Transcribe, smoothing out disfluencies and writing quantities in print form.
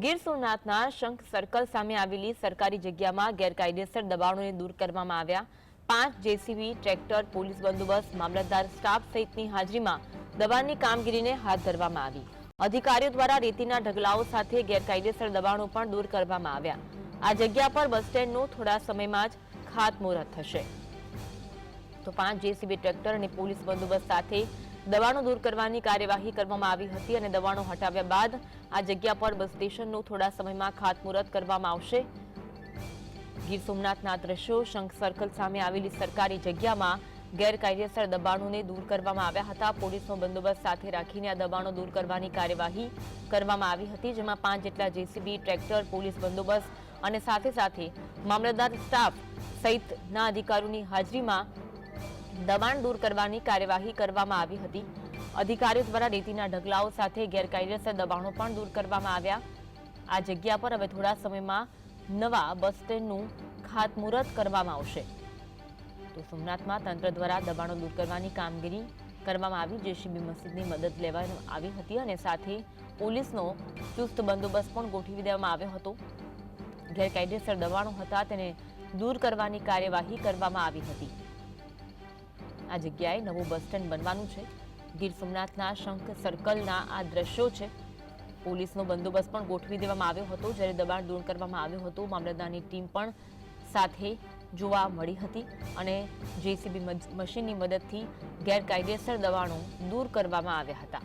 ગીર સોમનાથના શંખ સર્કલ સામે આવેલી સરકારી જગ્યામાં ગેરકાયદેસર દબાણોને દૂર કરવામાં આવ્યા। 5 જેસીબી, ટ્રેક્ટર, પોલીસ બંદોબસ્ત, મામલતદાર સ્ટાફ સહિતની હાજરીમાં દબાણની કામગીરીને હાથ ધરવામાં આવી। અધિકારીઓ દ્વારા રેતીના ઢગલાઓ સાથે ગેરકાયદેસર દબાણો પણ દૂર કરવામાં આવ્યા। આ જગ્યા પર બસ સ્ટેન્ડનું થોડા સમયમાં જ ખાતમુહૂર્ત થશે। તો 5 જેસીબી, ટ્રેક્ટર અને પોલીસ બંદોબસ્ત સાથે દબાણો દૂર કરવાની કાર્યવાહી કરવામાં આવી હતી અને દબાણો હટાવ્યા બાદ આ જગ્યા પર બસ સ્ટેશનનું થોડા સમયમાં ખાતમુહૂર્ત કરવામાં આવશે। ગીર સોમનાથના દ્રશ્યો શંખ સર્કલ સામે આવેલી સરકારી જગ્યામાં ગેરકાયદેસર દબાણોને દૂર કરવામાં આવ્યા હતા। પોલીસનો બંદોબસ્ત સાથે રાખીને આ દબાણો દૂર કરવાની કાર્યવાહી કરવામાં આવી હતી, જેમાં 5 જેટલા જેસીબી, ટ્રેક્ટર, પોલીસ બંદોબસ્ત અને સાથે મામલતદાર સ્ટાફ સહિતના અધિકારીઓની હાજરીમાં દબાણ દૂર કરવાની કાર્યવાહી કરવામાં આવી હતી। અધિકારીઓ દ્વારા રેતીના ઢગલાઓ સાથે ગેરકાયદેસર દબાણો પણ દૂર કરવામાં આવ્યા। આ જગ્યા પર હવે થોડા સમયમાં નવા બસ સ્ટેન્ડનું ખાતમુહૂર્ત કરવામાં આવશે। તો સોમનાથમાં તંત્ર દ્વારા દબાણો દૂર કરવાની કામગીરી કરવામાં આવી। જેસીબી મશીનની મદદ લેવામાં આવી હતી અને સાથે પોલીસનો ચુસ્ત બંદોબસ્ત પણ ગોઠવી દેવામાં આવ્યો હતો। ગેરકાયદેસર દબાણો હતા તેને દૂર કરવાની કાર્યવાહી કરવામાં આવી હતી। આ જગ્યાએ નવું બસ સ્ટેન્ડ બનવાનું છે। ગીર સોમનાથના શંખ સર્કલના આ દ્રશ્યો છે। પોલીસનો બંદોબસ્ત પણ ગોઠવી દેવામાં આવ્યો હતો જ્યારે દબાણ દૂર કરવામાં આવ્યું હતું। મામલતદારની ટીમ પણ સાથે જોવા મળી હતી અને જેસીબી મશીનની મદદથી ગેરકાયદેસર દબાણો દૂર કરવામાં આવ્યા હતા।